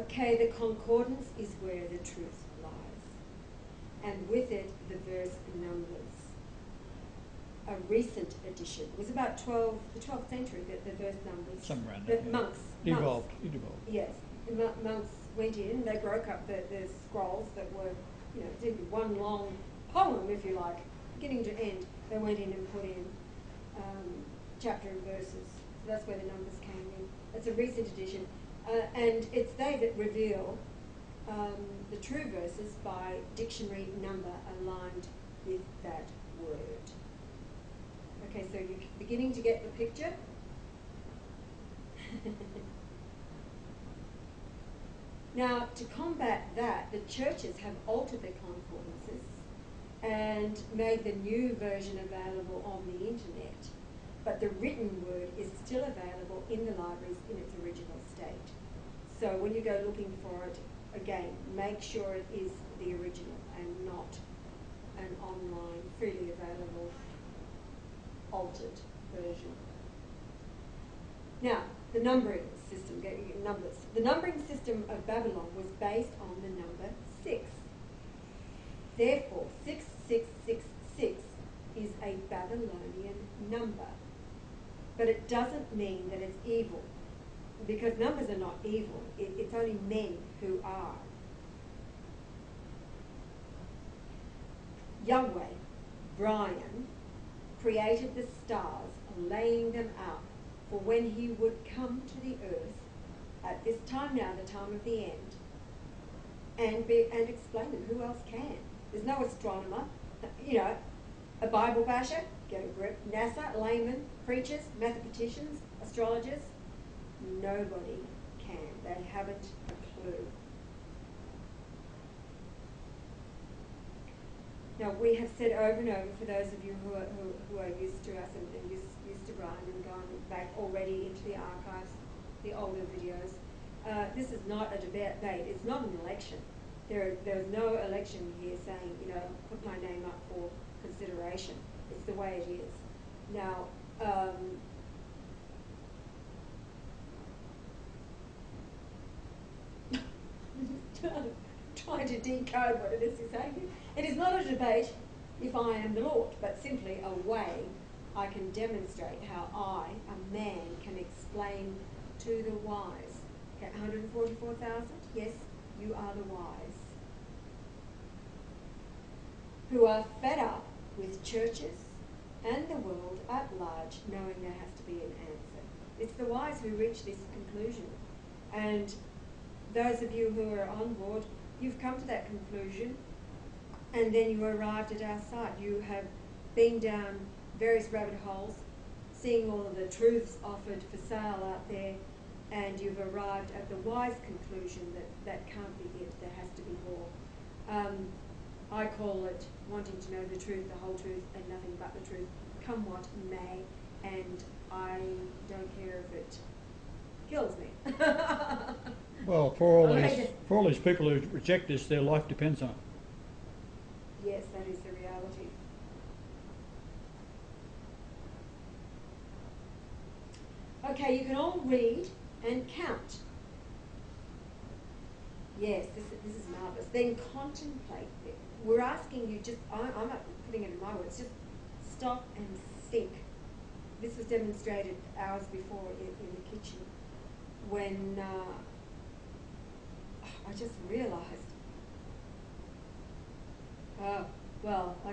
Okay, the concordance is where the truth lies, and with it the verse numbers. A recent addition was about the 12th century that the verse numbers. Somewhere around The that. monks. It evolved. Yes, the monks went in. They broke up the scrolls that were, did one long poem, if you like, beginning to end. They went in and put in chapter and verses. So that's where the numbers came in. It's a recent addition, and it's they that reveal the true verses by dictionary number aligned with that word. Okay, so you're beginning to get the picture? Now, to combat that, the churches have altered their concordances and made the new version available on the internet, but the written word is still available in the libraries in its original state. So when you go looking for it, again, make sure it is the original and not an online, freely available, altered version. Now, the numbering system, numbers. The numbering system of Babylon was based on the number 6. Therefore, 6666 is a Babylonian number. But it doesn't mean that it's evil, because numbers are not evil. It's only men who are. Yahweh, Brian, created the stars, laying them out for when he would come to the earth at this time now, the time of the end, and explain them. Who else can? There's no astronomer, a Bible basher, get a grip, NASA, laymen, preachers, mathematicians, astrologers. Nobody can. They haven't a clue. Now, we have said over and over, for those of you who are used to us and used to Brian and gone back already into the archives, the older videos, this is not a debate. It's not an election. There's no election here saying, put my name up for consideration. It's the way it is. Now, trying to decode what it is he's saying. It is not a debate if I am the Lord, but simply a way I can demonstrate how I, a man, can explain to the wise. Okay, 144,000? Yes, you are the wise. Who are fed up with churches and the world at large knowing there has to be an answer. It's the wise who reach this conclusion. And those of you who are on board, you've come to that conclusion, and then you arrived at our site. You have been down various rabbit holes, seeing all of the truths offered for sale out there, and you've arrived at the wise conclusion that can't be it, there has to be more. I call it wanting to know the truth, the whole truth, and nothing but the truth, come what may, and I don't care if it kills me. Well, for all these people who reject this, their life depends on it. Yes, that is the reality. Okay, you can all read and count. Yes, this is marvellous. Then contemplate it. We're asking you I'm not putting it in my words, just stop and think. This was demonstrated hours before in the kitchen when I just realised, I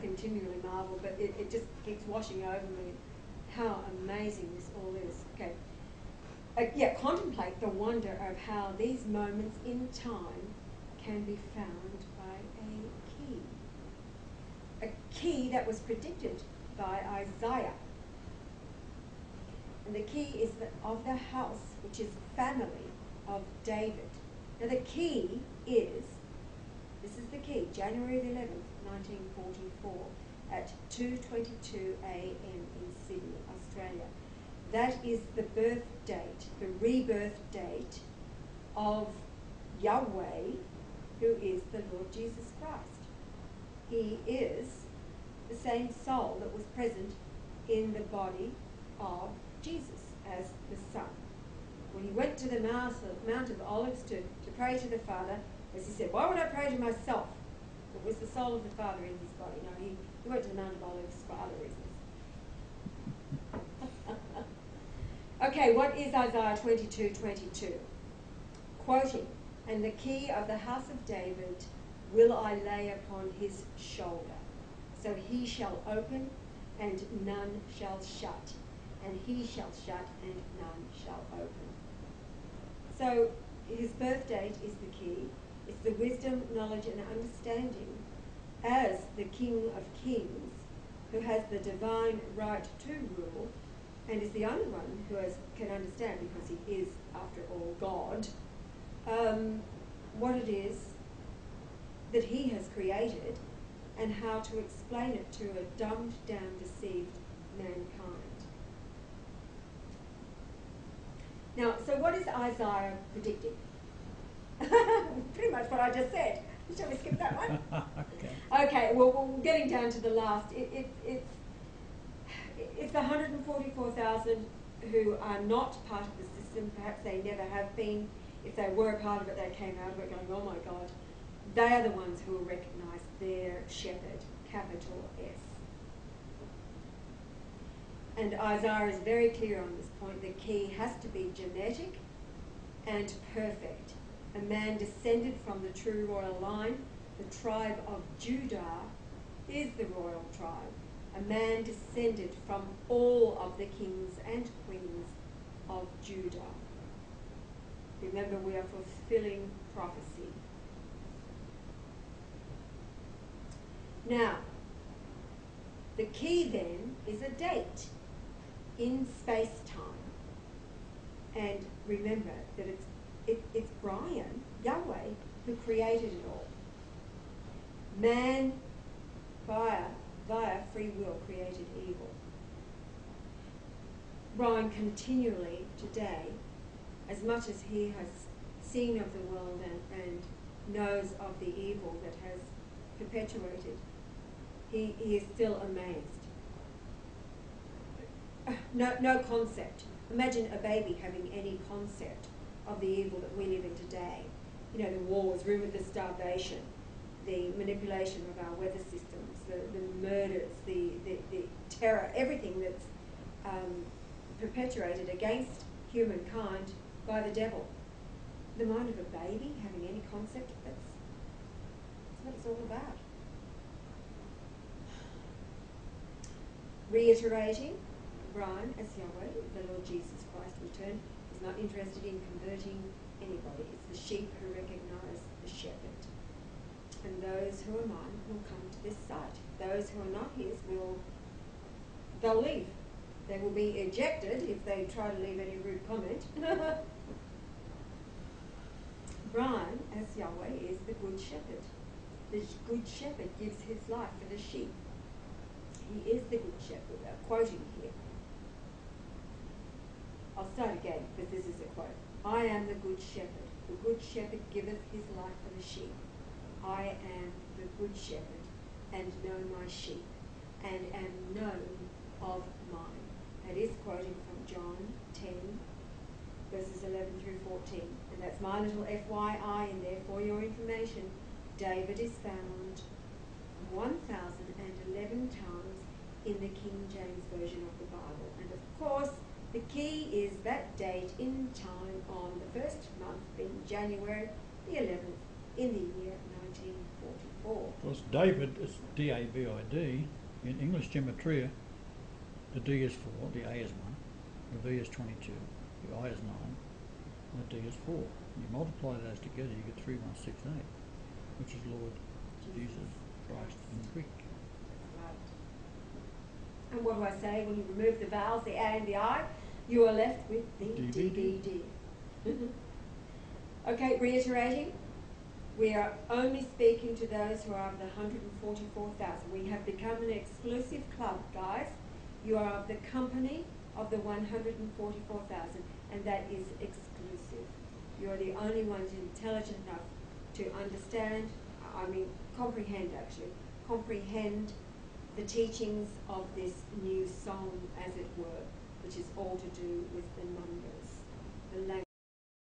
continually marvel, but it just keeps washing over me how amazing this all is. Okay. Contemplate the wonder of how these moments in time can be found by a key. A key that was predicted by Isaiah. And the key is of the house, which is family of David. Now the key is, this is the key, January the 11th, 1944, at 2:22 a.m. in Sydney, Australia. That is the birth date, the rebirth date of Yahweh, who is the Lord Jesus Christ. He is the same soul that was present in the body of Jesus as the Son when he went to the Mount of Olives to pray to the Father. As he said, why would I pray to myself? It was the soul of the Father in his body. No, he went to the Mount of Olives for other reasons. Okay, what is Isaiah 22:22? Quoting, and the key of the house of David will I lay upon his shoulder. So he shall open and none shall shut, and he shall shut and none shall open. So his birth date is the key. It's the wisdom, knowledge and understanding as the King of Kings, who has the divine right to rule and is the only one who can understand, because he is, after all, God, what it is that he has created and how to explain it to a dumbed down, deceived mankind. Now, so what is Isaiah predicting? Pretty much what I just said. Shall we skip that one? Okay, well, we're getting down to the last. It's the 144,000 who are not part of the system. Perhaps they never have been. If they were a part of it, they came out of it going, oh my God. They are the ones who will recognise their shepherd, capital S. And Isaiah is very clear on this point. The key has to be genetic and perfect. A man descended from the true royal line. The tribe of Judah is the royal tribe. A man descended from all of the kings and queens of Judah. Remember, we are fulfilling prophecy. Now, the key then is a date in space-time. And remember that it's Brian, Yahweh, who created it all. Man, via free will, created evil. Brian continually today, as much as he has seen of the world and knows of the evil that has perpetuated, he is still amazed. No concept. Imagine a baby having any concept of the evil that we live in today. You know, the wars, rumored the starvation, the manipulation of our weather systems, the murders, the terror, everything that's perpetuated against humankind by the devil. The mind of a baby having any concept of this, that's what it's all about. Reiterating, Brian, as Yahweh, the Lord Jesus Christ returned, is not interested in converting anybody. It's the sheep who recognise the shepherd. And those who are mine will come to this site. Those who are not his they'll leave. They will be ejected if they try to leave any rude comment. Brian, as Yahweh, is the good shepherd. The good shepherd gives his life for the sheep. He is the good shepherd. Quoting here. I'll start again, because this is a quote. I am the good shepherd. The good shepherd giveth his life for the sheep. I am the good shepherd, and know my sheep, and am known of mine. That is quoting from John 10, verses 11 through 14. And that's my little FYI in there for your information. David is found 1,011 times in the King James Version of the Bible. And of course, the key is that date in time on the first month being January the 11th in the year 1944. Of course, David is D-A-V-I-D. In English gematria, the D is 4, the A is 1, the V is 22, the I is 9, and the D is 4. You multiply those together, you get 3168, which is Lord Jesus Christ in Greek. Right. And what do I say when you remove the vowels, the A and the I? You are left with the DVD. Okay, reiterating. We are only speaking to those who are of the 144,000. We have become an exclusive club, guys. You are of the company of the 144,000, and that is exclusive. You are the only ones intelligent enough to understand, comprehend the teachings of this new song, as it were, which is all to do with the numbers, the language.